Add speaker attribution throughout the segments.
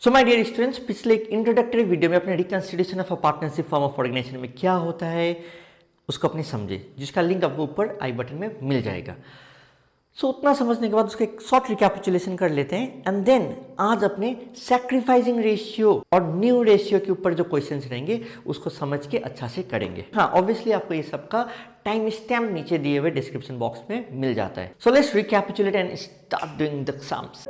Speaker 1: So my dear students, पिछले एक introductory video में अपने reconsideration of a partnership form of organisation में क्या होता है उसको अपने समझे, जिसका लिंक आपको ऊपर आई बटन में मिल जाएगा। सो उतना समझने के बाद उसका एक शॉर्ट रिकैपिचुलेशन कर लेते हैं एंड देन आज अपने सैक्रिफाइसिंग रेशियो और न्यू रेशियो के ऊपर जो क्वेश्चंस रहेंगे उसको समझ के अच्छा से करेंगे। हाँ, ऑब्वियसली आपको ये सबका टाइम स्टैम्प नीचे दिए हुए डिस्क्रिप्शन बॉक्स में मिल जाता है। So let's recapitulate and start doing the sums.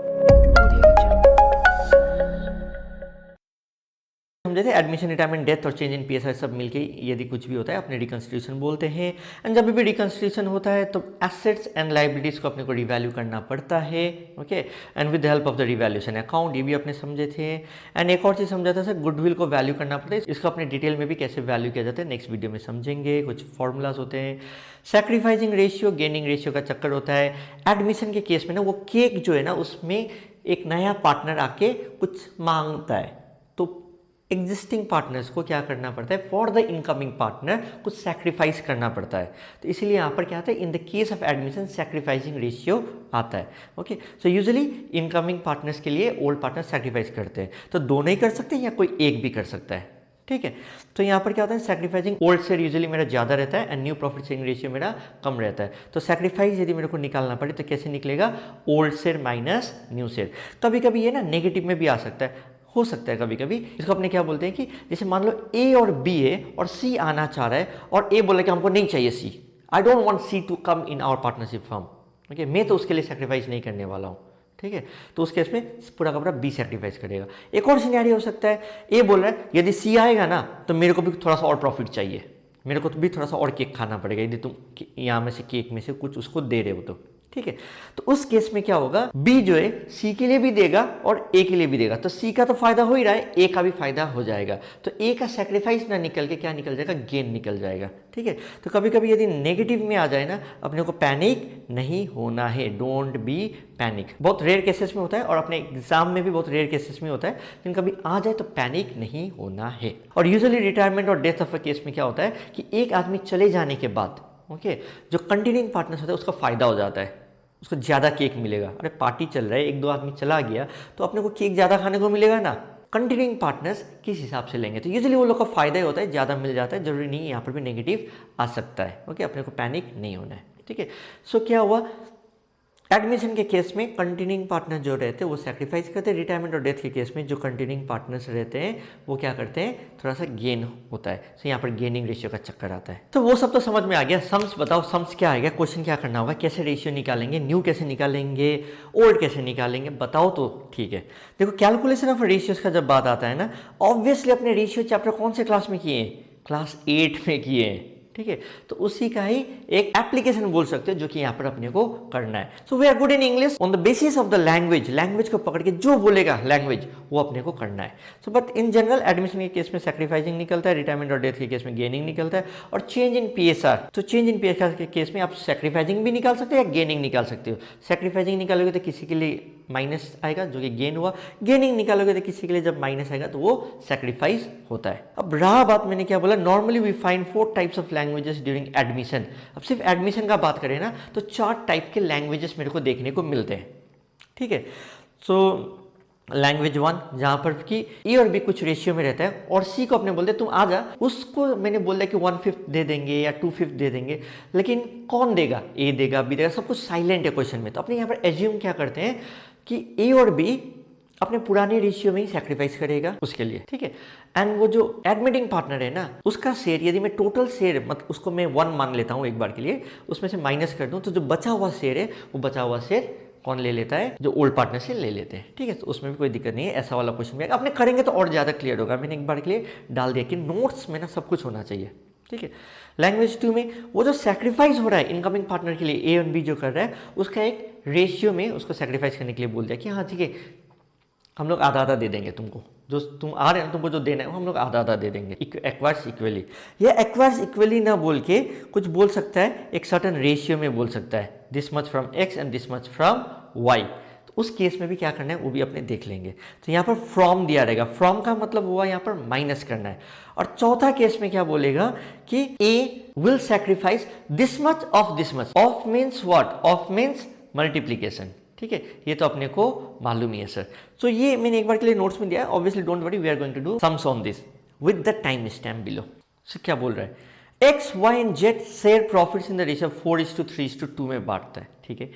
Speaker 1: समझे थे एडमिशन, रिटायरमेंट, डेथ और चेंज इन पीएसआर सब मिलके यदि कुछ भी होता है अपने रिकंस्टिट्यूशन बोलते हैं। एंड जब भी रिकंस्टिट्यूशन होता है तो एसेट्स एंड लाइबिलिटीज को अपने को रिवैल्यू करना पड़ता है। Okay, and with the help of the revaluation account, ये भी अपने समझे थे। एंड एक और चीज समझा था सर, गुडविल को वैल्यू करना पड़ता है। इसको अपने डिटेल में भी कैसे वैल्यू किया जाता है नेक्स्ट वीडियो में समझेंगे। कुछ फॉर्मूलाज होते हैं। सैक्रिफाइसिंग रेशियो, गेनिंग रेशियो का चक्कर होता है। एडमिशन के केस में ना वो केक जो है ना उसमें एक नया पार्टनर आके कुछ मांगता है तो एग्जिस्टिंग पार्टनर्स को क्या करना पड़ता है, फॉर द इनकमिंग पार्टनर कुछ सैक्रिफाइस करना पड़ता है। तो इसीलिए यहाँ पर क्या आता है, in the case of admission sacrificing ratio आता है। Okay, so usually incoming partners के लिए ओल्ड पार्टनर सैक्रिफाइस करते हैं। तो दोनों ही कर सकते हैं या कोई एक भी कर सकता है। ठीक है, तो यहाँ पर क्या होता है, सैक्रिफाइसिंग ओल्ड शेयर यूजुअली मेरा ज़्यादा रहता है and new profit sharing ratio मेरा कम रहता है। तो सैक्रिफाइस यदि मेरे को निकालना पड़े तो कैसे निकलेगा, old share minus new share. कभी कभी ये ना नेगेटिव में भी आ सकता है, हो सकता है कभी कभी। इसको अपने क्या बोलते हैं कि जैसे मान लो ए और बी है और सी आना चाह रहा है और ए बोला कि हमको नहीं चाहिए C, I don't want C to come in our partnership firm. Okay, मैं तो उसके लिए सैक्रिफाइस नहीं करने वाला हूँ। ठीक है, तो उस केस में पूरा का पूरा बी सैक्रिफाइस करेगा। एक और सिनेरियो हो सकता है, ए बोल रहा है यदि सी आएगा ना तो मेरे को भी थोड़ा सा और प्रॉफिट चाहिए, मेरे को तो भी थोड़ा सा और केक खाना पड़ेगा यदि तुम यहाँ में से केक में से कुछ उसको दे रहे हो तो। ठीक है, तो उस केस में क्या होगा, बी जो है सी के लिए भी देगा और ए के लिए भी देगा। तो सी का तो फायदा हो ही रहा है, ए का भी फायदा हो जाएगा। तो ए का सैक्रिफाइस ना निकल के क्या निकल जाएगा, गेन निकल जाएगा। ठीक है, तो कभी कभी यदि नेगेटिव में आ जाए ना, अपने को पैनिक नहीं होना है, डोंट बी पैनिक। बहुत रेयर केसेस में होता है और अपने एग्जाम में भी बहुत रेयर केसेस में होता है, लेकिन कभी आ जाए तो पैनिक नहीं होना है। और यूजुअली रिटायरमेंट और डेथ ऑफ अ केस में क्या होता है कि एक आदमी चले जाने के बाद ओके जो कंटिन्यूइंग पार्टनर्स होता है उसका फायदा हो जाता है, उसको ज़्यादा केक मिलेगा। अरे पार्टी चल रहा है, एक दो आदमी चला गया तो अपने को केक ज़्यादा खाने को मिलेगा ना। कंटिन्यूइंग पार्टनर्स किस हिसाब से लेंगे तो यूजुअली वो लोग का फायदा ही होता है, ज़्यादा मिल जाता है। जरूरी नहीं यहाँ पर भी नेगेटिव आ सकता है। ओके, अपने को पैनिक नहीं होना है। ठीक है, सो क्या हुआ, एडमिशन के केस में कंटिन्यूइंग पार्टनर जो रहते हैं वो सैक्रिफाइस करते हैं। रिटायरमेंट और डेथ के केस में जो कंटिन्यूइंग पार्टनर्स रहते हैं वो क्या करते हैं, थोड़ा सा गेन होता है। तो यहाँ पर गेनिंग रेशियो का चक्कर आता है। तो वो सब तो समझ में आ गया। सम्स बताओ, सम्स क्या आएगा, क्वेश्चन क्या करना होगा, कैसे रेशियो निकालेंगे, न्यू कैसे निकालेंगे, ओल्ड कैसे निकालेंगे, बताओ तो ठीक है। देखो, कैलकुलेशन ऑफ रेशियोज का जब बात आता है ना, ऑब्वियसली अपने रेशियो चैप्टर कौन से क्लास में किए हैं, क्लास 8 में किए हैं। ठीक है, तो उसी का ही एक एप्लीकेशन बोल सकते हो जो कि यहाँ पर अपने को करना है। So we are good in English on the basis of the language, language को पकड़ के जो बोलेगा लैंग्वेज वो अपने को करना है। So but in general admission के केस में सैक्रिफाइसिंग निकलता है, रिटायरमेंट और डेथ के केस में गेनिंग निकलता है, और चेंज इन पीएसआर, तो चेंज इन पीएसआर के केस में आप सैक्रिफाइसिंग भी निकाल सकते हो या गेनिंग निकाल सकते हो। सैक्रिफाइसिंग निकालोगे तो किसी के लिए माइनस आएगा जो कि गेन हुआ, गेनिंग निकालोगे तो किसी के लिए जब माइनस आएगा तो वो सैक्रिफाइस होता है। अब रहा बात, मैंने क्या बोला, normally we find 4 types of languages during admission. अब सिर्फ एडमिशन का बात करें ना तो 4 टाइप के लैंग्वेजेस मेरे को देखने को मिलते हैं। ठीक है, सो लैंग्वेज 1 जहां पर कि ए और बी कुछ रेशियो में रहता है और सी को अपने बोलते तुम आ जा, उसको मैंने बोल दिया कि 1/5 दे देंगे या 2/5 दे देंगे, लेकिन कौन देगा, ए देगा, बी देगा, सब कुछ साइलेंट है क्वेश्चन में। तो अपने यहाँ पर एज्यूम क्या करते हैं कि ए और बी अपने पुराने रेशियो में ही सैक्रिफाइस करेगा उसके लिए। ठीक है, एंड वो जो एडमिटिंग पार्टनर है ना उसका शेयर, यदि मैं टोटल शेयर मतलब उसको मैं 1 मान लेता हूँ एक बार के लिए, उसमें से माइनस कर दूँ तो जो बचा हुआ शेयर है वो बचा हुआ शेयर कौन ले लेता है, जो ओल्ड पार्टनर से ले लेते हैं। ठीक है, तो उसमें भी कोई दिक्कत नहीं है। ऐसा वाला क्वेश्चन भी अपने करेंगे तो और ज़्यादा क्लियर होगा। मैंने एक बार के लिए डाल दिया कि नोट्स में ना सब कुछ होना चाहिए। ठीक है, लैंग्वेज 2 में वो जो सैक्रिफाइस हो रहा है इनकमिंग पार्टनर के लिए, ए और बी जो कर रहा है उसका एक रेशियो में उसको सैक्रिफाइस करने के लिए बोल दिया कि हाँ ठीक है हम लोग आधा आधा दे देंगे तुमको, जो तुम आ रहे हैं तुमको जो देना है वो हम लोग आधा आधा दे देंगे, एक्वायर्स इक्वली। या एक्वायर्स इक्वली ना बोल के कुछ बोल सकता है, एक सर्टन रेशियो में बोल सकता है, this much from X and this much from Y. तो उस केस में भी क्या करना है वो भी अपने देख लेंगे। तो यहाँ पर फ्रॉम दिया रहेगा, फ्रॉम का मतलब हुआ यहाँ पर माइनस करना है। और चौथा केस में क्या बोलेगा कि A will sacrifice this much of this much. Of means what, of means multiplication. ठीक है, ये तो अपने को मालूम ही है सर। सो ये मैंने एक बार के लिए नोट्स में दिया है, obviously don't worry, we are going to do sums on this with the time stamp below. So क्या बोल रहा है, X Y and Z share profits in the ratio 4:3:2 में बांटता है, ठीक है।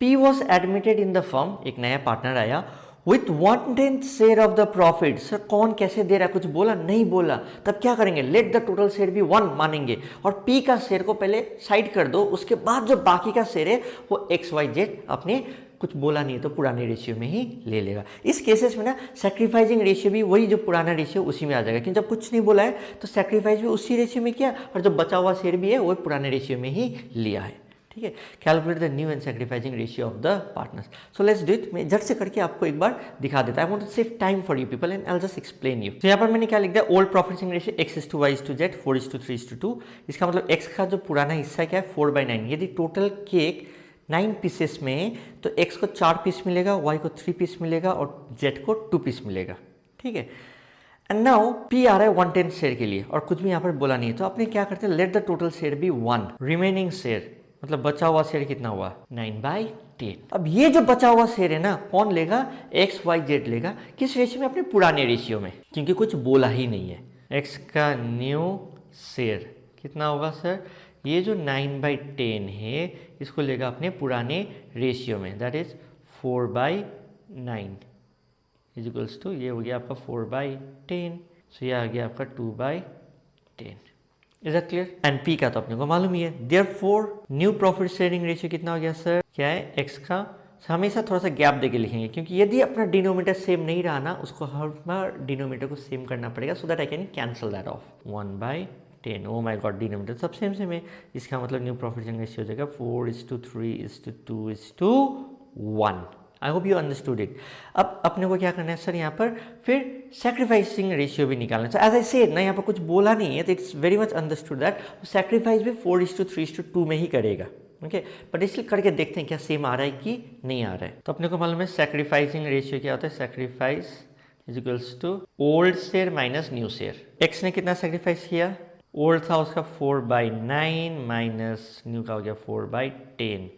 Speaker 1: P was admitted in the firm, एक नया पार्टनर आया, with 1/10 share of the profit. Sir कौन कैसे दे रहा है, कुछ बोला नहीं बोला, तब क्या करेंगे, लेट द टोटल शेयर भी 1 मानेंगे और पी का शेयर को पहले साइड कर दो, उसके बाद जो बाकी का शेयर है वो एक्स वाई जेड अपने कुछ बोला नहीं है तो पुराने रेशियो में ही ले लेगा। इस केसेस में ना सैक्रिफाइसिंग रेशियो भी वही जो पुराना रेशियो उसी में आ जाएगा, क्योंकि जब कुछ नहीं बोला है तो सैक्रिफाइस भी उसी रेशियो में किया और जो बचा हुआ शेयर भी है वो पुराने रेशियो में ही लिया है, ठीक है। Calculate the new and sacrificing ratio of the partners. So let's do it. मैं झट से करके आपको एक बार दिखा देता है। I want to save time for you people and I will just explain you. तो यहाँ पर मैंने क्या लिख दिया, ओल्ड प्रॉफिटिंग रेशियो x:y:z 4:3:2। इसका मतलब x का जो पुराना हिस्सा क्या है 4/9। यदि टोटल केक 9 पीसेस में तो x को 4 पीस मिलेगा, y को 3 पीस मिलेगा और z को 2 पीस मिलेगा, ठीक है। एंड नाउ p आ रहा है 1/10 शेयर के लिए और कुछ भी यहाँ पर बोला नहीं है, तो अपने क्या करते हैं, let the total share be 1, remaining share मतलब बचा हुआ शेयर कितना हुआ 9/10। अब ये जो बचा हुआ शेयर है ना कौन लेगा, एक्स वाई जेड लेगा। किस रेशियो में, अपने पुराने रेशियो में, क्योंकि कुछ बोला ही नहीं है। एक्स का न्यू शेयर कितना होगा सर, ये जो 9/10 है इसको लेगा अपने पुराने रेशियो में, that is 4/9 is equals to, ये हो गया आपका 4/10, सो ये आ गया आपका 2/10। Is that clear. And P का तो अपने को मालूम ही है। Therefore new profit sharing ratio कितना हो गया सर, क्या है एक्स का, हमेशा थोड़ा सा गैप देके लिखेंगे क्योंकि यदि अपना डिनोमीटर सेम नहीं रहा ना उसको हर बार डिनोमीटर को सेम करना पड़ेगा, so that I can cancel that of 1/10। Oh my God, denominator सब सेम सेम है। इसका मतलब न्यू प्रॉफिट शेयरिंग रेशियो हो जाएगा 4:3:2:1। I hope you understood it. अब अपने को क्या करना है सर, यहाँ पर फिर सैक्रिफाइसिंग रेशियो भी निकालना है। एज आई सेड ना, यहाँ पर कुछ बोला नहीं है तो it's very much understood that sacrifice भी 4:3:2 में ही करेगा, ओके। बट इसलिए करके देखते हैं क्या सेम आ रहा है कि नहीं आ रहा है। तो अपने को मालूम है सैक्रिफाइसिंग रेशियो क्या होता है, sacrifice is equals to old share minus new share. X ने कितना सैक्रिफाइस किया, ओल्ड था उसका 4/9 माइनस न्यू का हो गया 4/10।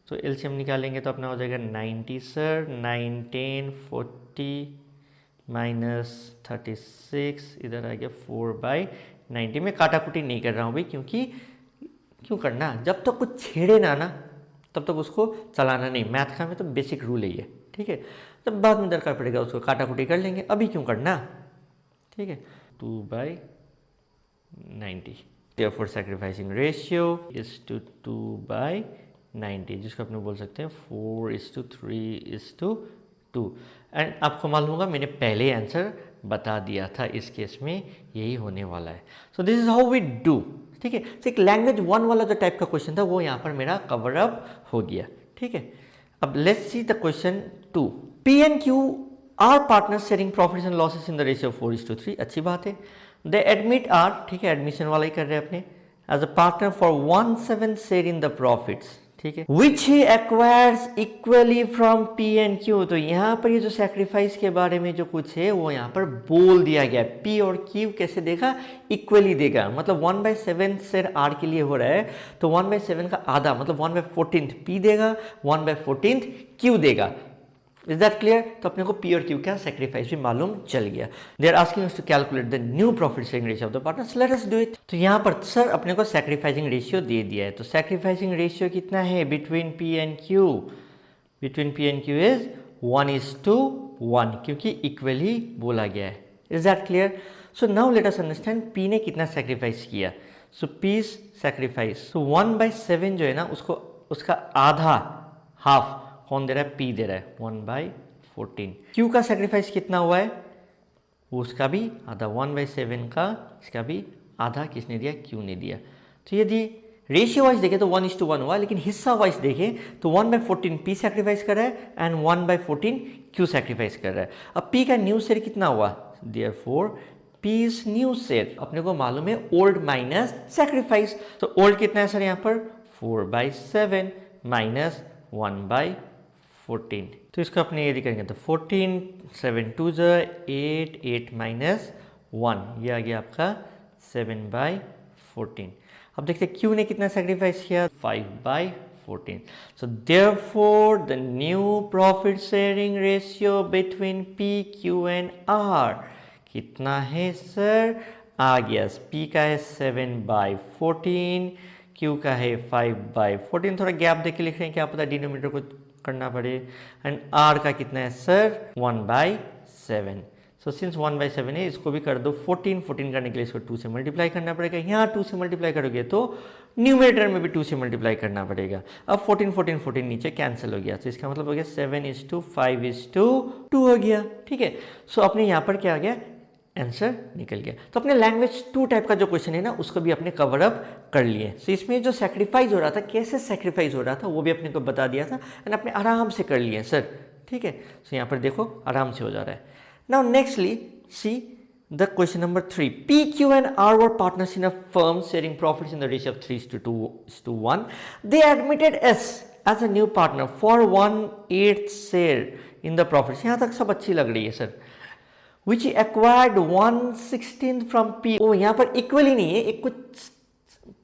Speaker 1: तो एलसीएम निकालेंगे तो अपना हो जाएगा 90 सर, 9 10 40 माइनस 36, इधर आ गया 4/90। मैं काटाकुटी नहीं कर रहा हूँ भाई, क्योंकि क्यों करना, जब तक कुछ छेड़े ना तब तक उसको चलाना नहीं। मैथ का में तो बेसिक रूल ही है, ठीक है। जब बाद में दरकार पड़ेगा उसको काटाकुटी कर लेंगे, अभी क्यों करना, ठीक है। 2/90। Therefore sacrificing ratio is to 2/90, जिसको अपने बोल सकते हैं 4:3:2। एंड आपको मालूम होगा मैंने पहले आंसर बता दिया था, इस केस में यही होने वाला है। So this is how we do, ठीक है। तो एक लैंग्वेज 1 वाला जो टाइप का क्वेश्चन था वो यहाँ पर मेरा कवर अप हो गया, ठीक है। अब let's see the question 2। P and Q R partners sharing profits and losses in the ratio of 4:3, अच्छी बात है। दे एडमिट आर, ठीक है, एडमिशन वाला ही कर रहे हैं अपने, as a partner for 1/7 share in the profits, ठीक है, which he acquires equally from P and Q. तो यहाँ पर ये जो सैक्रिफाइस के बारे में जो कुछ है वो यहाँ पर बोल दिया गया। पी और क्यू कैसे देगा, इक्वली देगा, मतलब 1/7 शेयर आर के लिए हो रहा है तो 1/7 का आधा मतलब 1/14 पी देगा, 1/14 क्यू देगा। Is that clear. तो अपने को पी और क्यू का सैक्रिफाइस भी मालूम चल गया। They are asking us to calculate the new profit sharing ratio of the partners, let us do it. तो यहाँ पर सर अपने को सैक्रिफाइसिंग रेशियो दे दिया है, तो सैक्रिफाइसिंग रेशियो कितना है between P and Q, between P and Q is 1:1, क्योंकि इक्वली बोला गया है। Is that clear. So now let us understand P ने कितना सैक्रिफाइस किया। सो पी सैक्रिफाइस, सो 1/7 जो है ना उसको, उसका आधा, हाफ कौन दे रहा है, पी दे रहा है 1/14। क्यू का सैक्रिफाइस कितना हुआ है, उसका भी आधा, 1/7 का इसका भी आधा किसने दिया, क्यू ने दिया। तो यदि रेशियो वाइज देखें तो 1:1 हुआ, लेकिन हिस्सा वाइज देखें तो 1/14 पी सैक्रिफाइस कर रहा है एंड 1/14 क्यू सैक्रिफाइस कर रहा है। अब पी का न्यू शेयर कितना हुआ, therefore P is new share. अपने को मालूम है ओल्ड माइनस सैक्रिफाइस, तो ओल्ड कितना है सर यहाँ पर 4/7 माइनस 1/14। तो इसको अपने यदि करेंगे तो 14, 7 2 8, 8 माइनस 1, ये आ गया आपका 7/14। अब देखते हैं क्यू ने कितना सैक्रिफाइस किया, 5/14। 14. So therefore the new profit sharing ratio between P, Q and R कितना है सर? आ गया, P का है 7/14, Q का है 5/14. थोड़ा गैप देख के लिख रहे हैं, क्या पता डिनोमिनेटर को करना पड़े. एंड R का कितना है सर? 1/7. सो सिंस 1/7 है, इसको भी कर दो 14. 14 करने के लिए इसको 2 से मल्टीप्लाई करना पड़ेगा. यहाँ 2 से मल्टीप्लाई करोगे तो न्यूमरेटर में भी 2 से मल्टीप्लाई करना पड़ेगा. अब 14 14 14 नीचे कैंसिल हो गया, तो इसका मतलब हो गया 7:5:2 हो गया. ठीक है. सो अपने यहाँ पर क्या आ गया? आंसर निकल गया. तो अपने लैंग्वेज 2 टाइप का जो क्वेश्चन है ना, उसको भी अपने कवर अप कर लिए. सो इसमें जो सेक्रीफाइस हो रहा था, कैसे सेक्रीफाइस हो रहा था, वो भी अपने को बता दिया था एंड अपने आराम से कर लिए सर. ठीक है. सो यहाँ पर देखो आराम से हो जा रहा है. Now nextly, see the question number 3. P, Q and R were partners in a firm sharing profits in the ratio of 3:1. They admitted S as a new partner for 1/8 share in the profits. यहाँ तक सब अच्छी लग रही है sir. Which acquired 1/16 from P. ओ यहाँ पर equally नहीं है, एक कुछ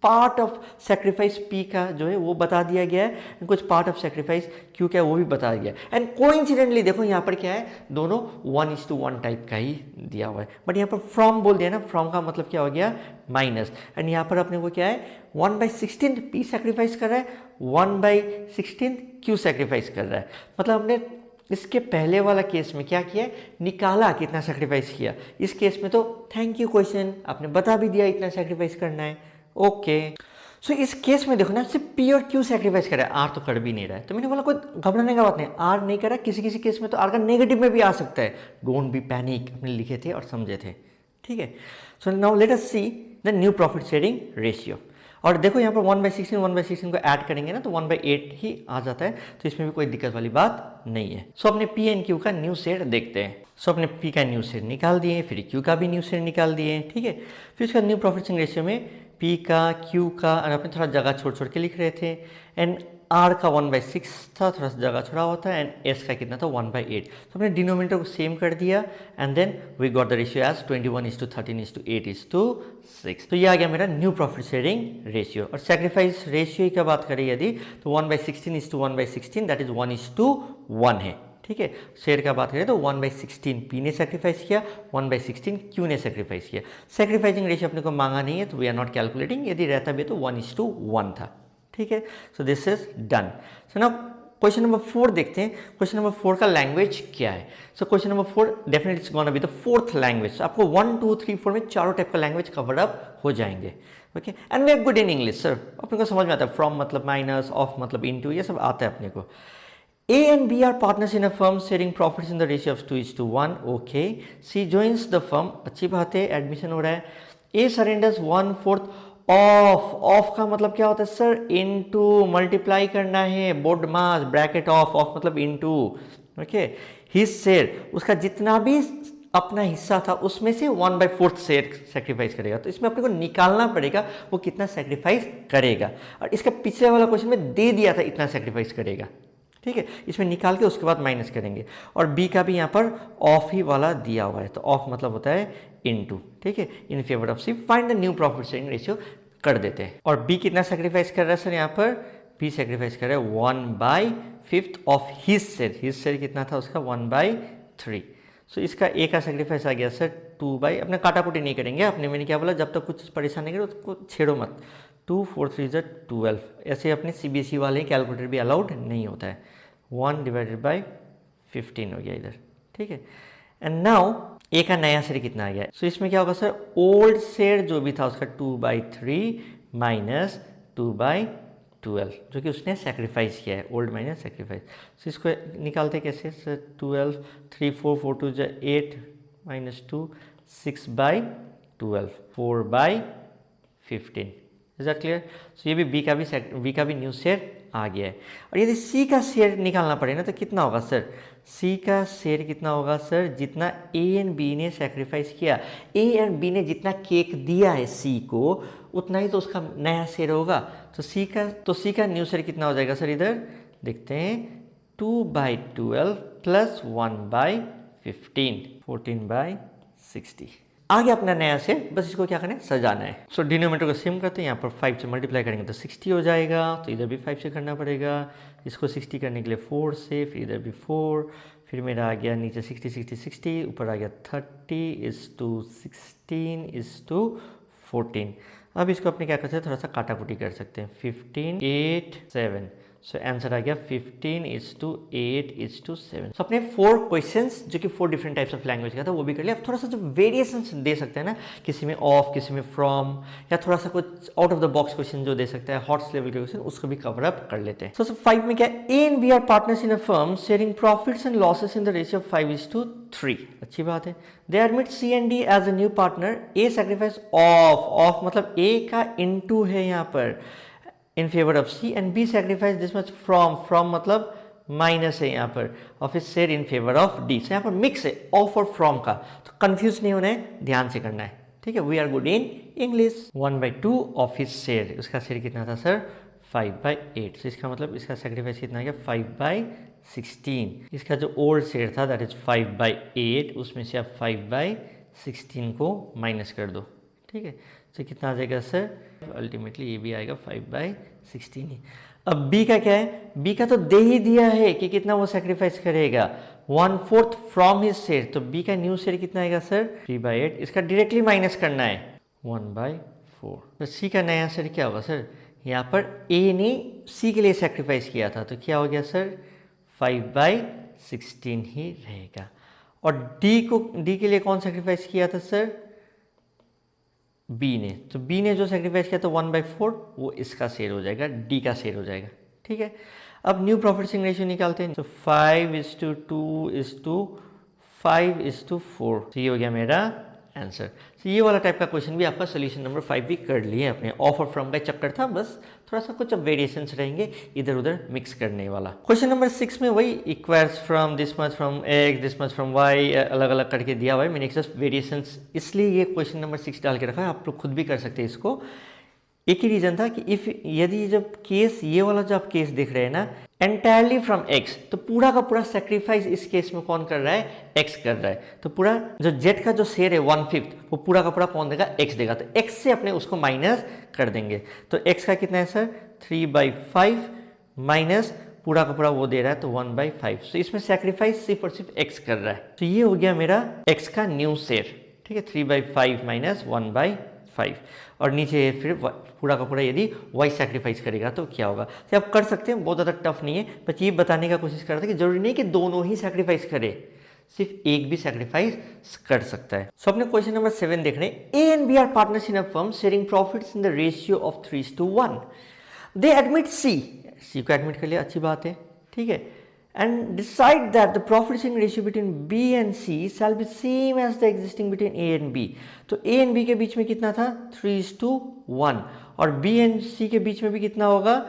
Speaker 1: पार्ट ऑफ सेक्रीफाइस P का जो है वो बता दिया गया है, कुछ पार्ट ऑफ सेक्रीफाइस Q का है वो भी बता दिया है. एंड कोइंसिडेंटली देखो यहाँ पर क्या है, दोनों 1:1 टाइप का ही दिया हुआ है. बट यहाँ पर फ्रॉम बोल दिया ना, फ्रॉम का मतलब क्या हो गया? माइनस. एंड यहाँ पर अपने को क्या है? 1/16 P सेक्रीफाइस कर रहा है, 1/16 Q सेक्रीफाइस कर रहा है. मतलब हमने इसके पहले वाला केस में क्या किया? निकाला कितना सेक्रीफाइस किया. इस केस में तो थैंक यू क्वेश्चन, आपने बता भी दिया इतना सेक्रीफाइस करना है. ओके. सो इस केस में देखो ना, सिर्फ P और Q सेक्रीफाइस कर रहा है, R तो कर भी नहीं रहा है. तो मैंने बोला कोई घबराने का बात नहीं, R नहीं कर रहा. किसी किसी केस में तो R का नेगेटिव में भी आ सकता है. डोंट बी पैनिक, अपने लिखे थे और समझे थे. ठीक है. So now let us see the new profit sharing ratio. और देखो यहाँ पर 1/16 को ऐड करेंगे ना तो 1/8 ही आ जाता है. तो इसमें भी कोई दिक्कत वाली बात नहीं है. सो अपने P एंड Q का न्यू शेयर देखते हैं. सो अपने P का न्यू शेयर निकाल दिए, फिर Q का भी न्यू शेयर निकाल दिए. ठीक है. फिर उसका न्यू प्रॉफिट शेयरिंग रेशियो में P का, Q का, और अपने थोड़ा जगह छोड़ छोड़ के लिख रहे थे. एंड R का 1/6 था, थोड़ा सा जगह छोड़ा हुआ था. एंड S का कितना था? 1/8. तो हमने डिनोमिनेटर को सेम कर दिया and then we got the ratio as 21:13:8:6. तो ये आ गया मेरा न्यू प्रॉफिट शेयरिंग रेशियो. और सेक्रीफाइस रेशियो की बात करें यदि, तो 1/16:1/16 दैट इज 1:1 है. ठीक है. शेयर का बात करें तो 1/16 P ने सेक्रीफाइस किया, 1/16 Q ने सेक्रीफाइस किया. सेक्रीफाइसिंग रेशियो अपने को मांगा नहीं है, तो वी आर नॉट कैलकुलेटिंग. यदि रहता भी तो 1:1 था. ठीक है. So this is done. So now question number 4 देखते हैं. क्वेश्चन नंबर 4 का लैंग्वेज क्या है? So question number 4 definitely it's gonna be the fourth language. आपको 1 2 3 4 में चारों टाइप का लैंग्वेज कवर अप हो जाएंगे. Okay. And we are good in English sir. अपने को समझ में आता है. फ्रॉम मतलब माइनस, ऑफ मतलब इनटू, ये सब आता है अपने को. A and B are partners in a firm sharing profits in the ratio of 2:1. Okay. C joins the firm. अच्छी बात है, एडमिशन हो रहा है. A surrenders 1/4 ऑफ का मतलब क्या होता है सर? इनटू मल्टीप्लाई करना है, बोर्ड मास ब्रैकेट ऑफ मतलब इनटू. ओके. हिज शेयर, उसका जितना भी अपना हिस्सा था उसमें से 1/4 शेयर सेक्रीफाइस करेगा. तो इसमें अपने को निकालना पड़ेगा वो कितना सेक्रीफाइस करेगा. और इसका पिछले वाला क्वेश्चन में दे दिया था इतना सेक्रीफाइस करेगा. ठीक है. इसमें निकाल के उसके बाद माइनस करेंगे. और बी का भी यहाँ पर ऑफ ही वाला दिया हुआ है, तो ऑफ मतलब होता है इनटू. ठीक है. In favour of C find the new profit sharing ratio कर देते हैं. और बी कितना सेक्रीफाइस कर रहा है सर? यहाँ पर बी सेक्रीफाइस कर रहा है 1/5 of his share. His share कितना था उसका? 1/3. सो इसका ए का सेक्रीफाइस आ गया सर 2/, अपने काटाकुटी नहीं करेंगे. अपने मैंने क्या बोला, जब तक कुछ परेशान नहीं करो उसको छेड़ो मत. 2 4 3 12. ऐसे अपने CBSE वाले कैलकुलेटर भी अलाउड नहीं होता है. 1/15 हो गया इधर. ठीक है. एंड नाउ ए का नया शेयर कितना आ गया? सो इसमें क्या होगा सर? ओल्ड शेयर जो भी था उसका 2/3 माइनस 2/12, जो कि उसने सेक्रीफाइस किया है. Old minus sacrifice. सो इसको निकालते कैसे सर? 12 3 4 4 2 8 minus 2 6/12 4/15. Is that clear? So ये भी बी का भी न्यू शेयर आ गया है. और यदि सी का शेयर निकालना पड़े ना तो कितना होगा सर? सी का शेयर कितना होगा सर? जितना ए एंड बी ने सेक्रीफाइस किया, ए एंड बी ने जितना केक दिया है सी को, उतना ही तो उसका नया शेयर होगा. तो सी का न्यू शेयर कितना हो जाएगा सर? इधर देखते हैं. 2/12 प्लस 1/15 14/60. आ गया अपना नया शेयर, बस इसको क्या करना है, सजाना है। सो डिनोमिनेटर को सेम करते हैं, यहाँ पर 5 से मल्टीप्लाई करेंगे तो 60 हो जाएगा, तो इधर भी 5 से करना पड़ेगा, इसको 60 करने के लिए 4 से, फिर इधर भी 4, फिर मेरा आ गया नीचे 60 60 60, ऊपर आ गया 30:16:14। अब इसको अपने क्या कर सकते हैं, थोड़ा सा काटाकुटी कर सकते हैं, 15 8 7, सो आंसर आ गया 15:8:7। सो अपने 4 क्वेश्चंस जो कि 4 डिफरेंट टाइप्स ऑफ लैंग्वेज का था वो भी कर लिया। अब थोड़ा सा जो वेरिएशंस दे सकते हैं ना, किसी में ऑफ, किसी में फ्रॉम, या थोड़ा सा कुछ out of the box question जो दे सकता है, हॉट्स लेवल के क्वेश्चन, उसको भी कवर अप कर लेते हैं। सो 5 में क्या, A and B are partners in a firm sharing profits and losses in the ratio of 5:3। अच्छी बात है। They admit C and D as a new partner, A sacrifice of मतलब ए का इनटू है यहाँ पर in favour of C, and B sacrifice this much from मतलब minus है यहाँ पर, और फिर share in favour of D. So यहाँ पर मिक्स है ऑफ और फ्रॉम का, तो कंफ्यूज नहीं होना है, ध्यान से करना है, ठीक है। We are good in English. 1/2 of his share, उसका शेयर कितना था सर, 5/8। तो इसका मतलब इसका सैक्रिफाइस कितना गया, 5/16। इसका जो ओल्ड शेयर था दैट इज 5/8, उसमें से आप 5/16 को माइनस कर दो, ठीक है। तो कितना आ जाएगा सर, अल्टीमेटली ये भी आएगा 5/16 ही। अब बी का क्या है, बी का तो दे ही दिया है कि कितना वो सेक्रीफाइस करेगा, 1/4 फ्रॉम हिज शेयर। तो बी का न्यू शेयर कितना आएगा सर, 3/8। इसका डायरेक्टली माइनस करना है 1/4। तो सी का नया शेयर क्या होगा सर, यहाँ पर ए ने सी के लिए सेक्रीफाइस किया था, तो क्या हो गया सर, 5/16 ही रहेगा। और डी के लिए कौन सेक्रीफाइस किया था सर, बी ने। तो बी ने जो सेक्रीफाइस किया तो 1/4 वो इसका शेयर हो जाएगा, डी का शेयर हो जाएगा, ठीक है। अब न्यू प्रॉफिट शेयरिंग रेशियो निकालते हैं, तो 5:2:5:4। तो ये हो गया मेरा आंसर। तो ये वाला टाइप का क्वेश्चन भी आपका सोल्यूशन नंबर 5 भी कर लिए अपने। ऑफ और फ्रॉम का चक्कर था, बस थोड़ा सा कुछ अब वेरिएशंस रहेंगे इधर उधर मिक्स करने वाला। क्वेश्चन नंबर 6 में वही acquires from this much from X, this much from Y, अलग अलग करके दिया हुआ है। मैंने एक वेरिएशंस इसलिए ये क्वेश्चन नंबर 6 डाल के रखा है, आप लोग खुद भी कर सकते हैं इसको। एक ही रीजन था कि इफ यदि जब केस ये वाला जो आप केस देख रहे हैं ना, एंटायरली फ्रॉम एक्स, तो पूरा का पूरा सेक्रीफाइस इस केस में कौन कर रहा है, एक्स कर रहा है। तो पूरा जो जेड का जो शेयर है 1/5 वो पूरा का पूरा कौन देगा, एक्स देगा। तो एक्स से अपने उसको माइनस कर देंगे। तो एक्स का कितना है सर, 3/5 माइनस पूरा का पूरा वो दे रहा है तो 1/5। तो इसमें सेक्रीफाइस सिर्फ और सिर्फ एक्स कर रहा है। तो ये हो गया मेरा एक्स का न्यू शेयर, ठीक है। 3/5 माइनस 1/5, और नीचे फिर पूरा का पूरा यदि वाई सैक्रिफाइस करेगा तो क्या होगा। तो आप कर सकते हैं, बहुत ज़्यादा टफ नहीं है, बस ये बताने का कोशिश कर रहा था कि जरूरी नहीं कि दोनों ही सैक्रिफाइस करे, सिर्फ एक भी सैक्रिफाइस कर सकता है। सो अपने क्वेश्चन नंबर 7 देख रहे हैं। A and B are partners in a firm sharing profits in the ratio of 3:1। They admit C को एडमिट कर लिया, अच्छी बात है, ठीक है। And decide that the profit sharing ratio between B and C shall be same as the existing between A and B. तो A and B के बीच में कितना था, 3:1, और B and C के बीच में भी कितना होगा,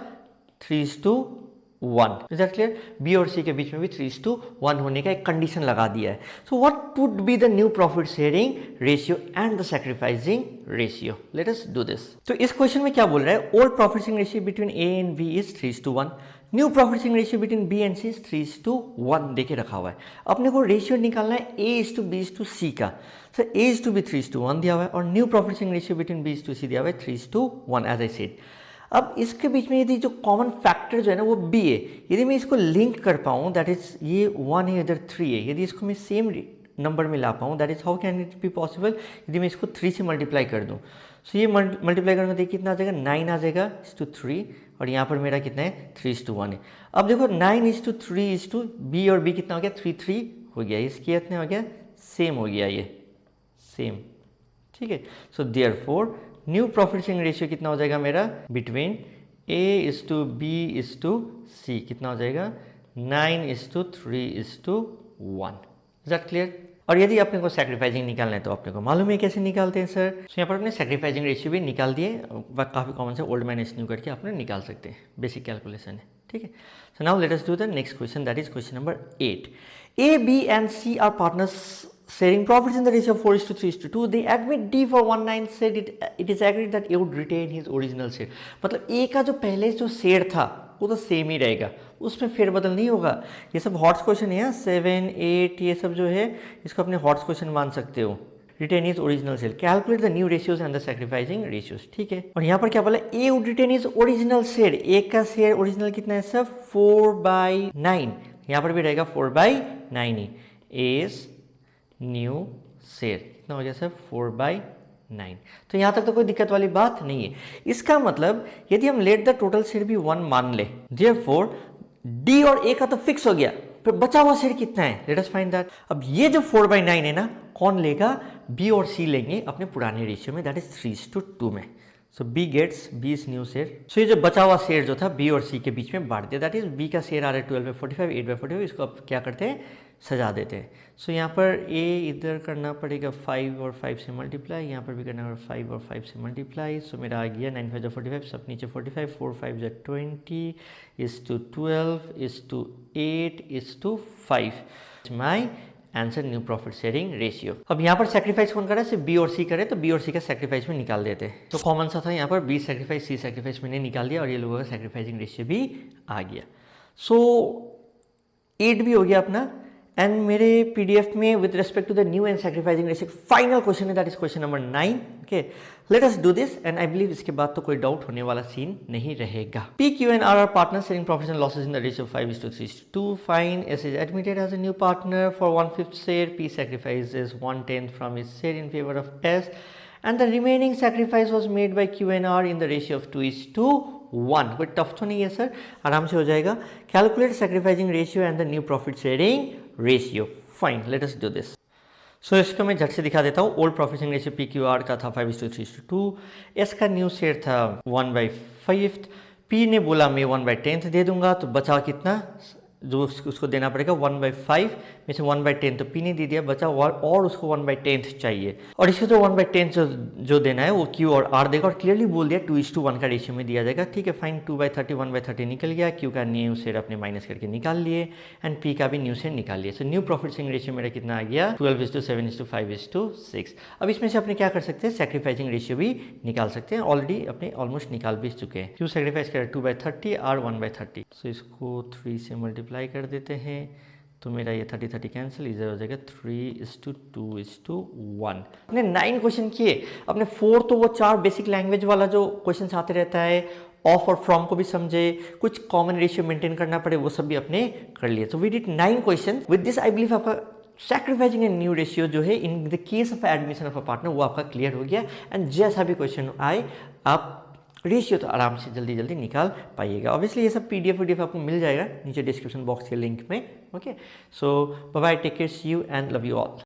Speaker 1: 3:1। Is that clear? B और C के बीच में भी 3:1 होने का एक कंडीशन लगा दिया है। So what would be the new profit sharing ratio and the sacrificing ratio? Let us do this. तो इस क्वेश्चन में क्या बोल रहा है, old profit sharing ratio between A and B is 3:1. New profit sharing ratio between B and C 3:1 देके रखा हुआ है। अपने को रेशियो निकालना है A:B:C का। सर A:B 3:1 दिया हुआ है, और new profit sharing ratio between B:C दिया हुआ है 3:1 एज आई सेड। अब इसके बीच में यदि जो कॉमन फैक्टर जो है ना वो B है, यदि मैं इसको लिंक कर पाऊँ, दैट इज ये 1 है, इधर 3 है, यदि इसको मैं सेम नंबर में ला पाऊँ, that is how can it be possible, यदि मैं इसको 3 से मल्टीप्लाई कर दूँ। सो ये मल्टीप्लाई करने में देखिए कितना आ जाएगा, 9 आ जाएगा 3, और यहाँ पर मेरा कितना है, 3:1 है। अब देखो 9:3 B, और B कितना हो गया, 3 हो गया, इसकी कितना हो गया, सेम हो गया, ये सेम, ठीक है। So therefore new profit sharing ratio कितना हो जाएगा मेरा बिटवीन A:B:C कितना हो जाएगा, 9:3:1। Is that clear? और यदि अपने को सैक्रिफाइसिंग निकालना है तो अपने को मालूम है कैसे निकालते हैं सर। तो यहाँ पर अपने सैक्रिफाइसिंग रेशियो भी निकाल दिए, काफ़ी कॉमन से ओल्ड माइनस न्यू करके आपने निकाल सकते हैं, बेसिक कैलकुलेशन है, ठीक है। So now let us do the next question, that is question number 8। A, B and C are partners sharing profits in the ratio of 4:3:2. They admit D for 1/9 said it is agreed that A would retain his original share. मतलब A का जो पहले जो share था वो तो same ही रहेगा, उसमें फेरबदल नहीं होगा। ये सब हॉट्स क्वेश्चन है, 7, 8 ये सब जो है इसको अपने हॉट्स क्वेश्चन मान सकते हो, retain is original sale, calculate the new ratios and the sacrificing ratios, ठीक है। और यहाँ पर क्या बोला, A would retain is original share, A का शेयर ओरिजिनल कितना है सर 4/9, यहाँ पर भी रहेगा 4/9 ही, एज न्यू शेयर कितना हो गया सर 4/9। तो यहाँ तक तो कोई दिक्कत वाली बात नहीं है। इसका मतलब यदि हम लेट द टोटल शेयर भी 1 मान ले, देयरफॉर डी और ए का तो फिक्स हो गया, फिर बचा हुआ शेयर कितना है, लेट अस फाइंड दैट। अब ये जो 4/9 है ना, कौन लेगा, बी और सी लेंगे अपने पुराने रेशियो में, दैट इज 3:2 में। So B gets B is new share. सो ये जो बचा हुआ शेयर जो था बी और सी के बीच में बांट दिया, दैट इज बी का शेयर आ रहा है 12/45, 8/45, इसको अब क्या करते हैं, सजा देते हैं। सो यहाँ पर ए इधर करना पड़ेगा 5 और 5 से मल्टीप्लाई, यहाँ पर भी करना पड़ेगा 5 और 5 से मल्टीप्लाई। सो मेरा आ गया 9 5 45, सब नीचे 45, 4 5 20 is to 12 is to 8 is to 5, my answer new profit sharing ratio. अब यहाँ पर सेक्रीफाइस कौन करे, सिर्फ बी और सी करे, तो बी और सी का सेक्रीफाइस में निकाल देते हैं। तो कॉमन सा था यहाँ पर बी सेक्रीफाइस सी सेक्रीफाइस मैंने निकाल दिया और ये लोगों का सेक्रीफाइसिंग रेशियो भी आ गया। सो 8 भी हो गया अपना। एंड मेरे पीडीएफ में with respect to the new and sacrificing ratio final question है, that is question number 9। Okay, let us do this and I believe इसके बाद तो कोई डाउट होने वाला सीन नहीं रहेगा। P Q and R partner sharing profits and losses in the ratio 5:3:2। Fine S is admitted as a new partner for 1/5 share, P sacrifices 1/10 from his share in favor of S, and the remaining sacrifice was made by Q and R in the ratio of 2:1। कोई tough तो नहीं है sir, आराम से हो जाएगा। Calculate sacrificing ratio and the new profit sharing ratio. Fine, let us do this. So इसको मैं झट से दिखा देता हूँ। Old profit sharing ratio P Q R का था 5:3:2, एस का न्यू शेयर था 1/5, पी ने बोला मैं 1/10 दे दूंगा, तो बचा कितना जो उसको देना पड़ेगा 1/5 में से 1/10 तो पी ने दे दिया, बचा और उसको 1/10 चाहिए, और इसको तो 1/10 जो देना है वो क्यू और आर देगा, और क्लियरली बोल दिया 2:1 का रेशियो में दिया जाएगा। ठीक है, फाइन, 2/30 1/30 निकल गया, क्यू का न्यू शेयर अपने माइनस करके निकाल लिए एंड पी का भी न्यू शेयर निकाल लिए। So new profit sharing ratio मेरा कितना आ गया 12:7:5:6। अब इसमें से अपने क्या कर सकते हैं, सैक्रिफाइसिंग रेशियो भी निकाल सकते हैं, ऑलरेडी अपने ऑलमोस्ट निकाल भी चुके हैं। क्यू सैक्रिफाइस करें 2/30, आर 1/30। सो इसको 3 से मल्टीप्लाई कर देते हैं, तो मेरा ये 30 कैंसिल, इधर हो जाएगा 3:2:1। अपने 9 क्वेश्चन किए, अपने 4 तो वो 4 बेसिक लैंग्वेज वाला जो क्वेश्चन आते रहता है, ऑफ और फ्रॉम को भी समझे, कुछ कॉमन रेशियो मेंटेन करना पड़े, वो सब भी अपने कर लिए। तो we did 9 question. With this I believe आपका सैक्रिफाइसिंग एंड न्यू रेशियो जो है in the case of admission of a partner वो आपका क्लियर हो गया। एंड जैसा भी क्वेश्चन आए आप रेशियो तो आराम से जल्दी जल्दी निकाल पाइएगा। ऑब्वियसली ये सब पीडीएफ आपको मिल जाएगा नीचे डिस्क्रिप्शन बॉक्स के लिंक में। Okay, so bye bye, take care, see you and love you all.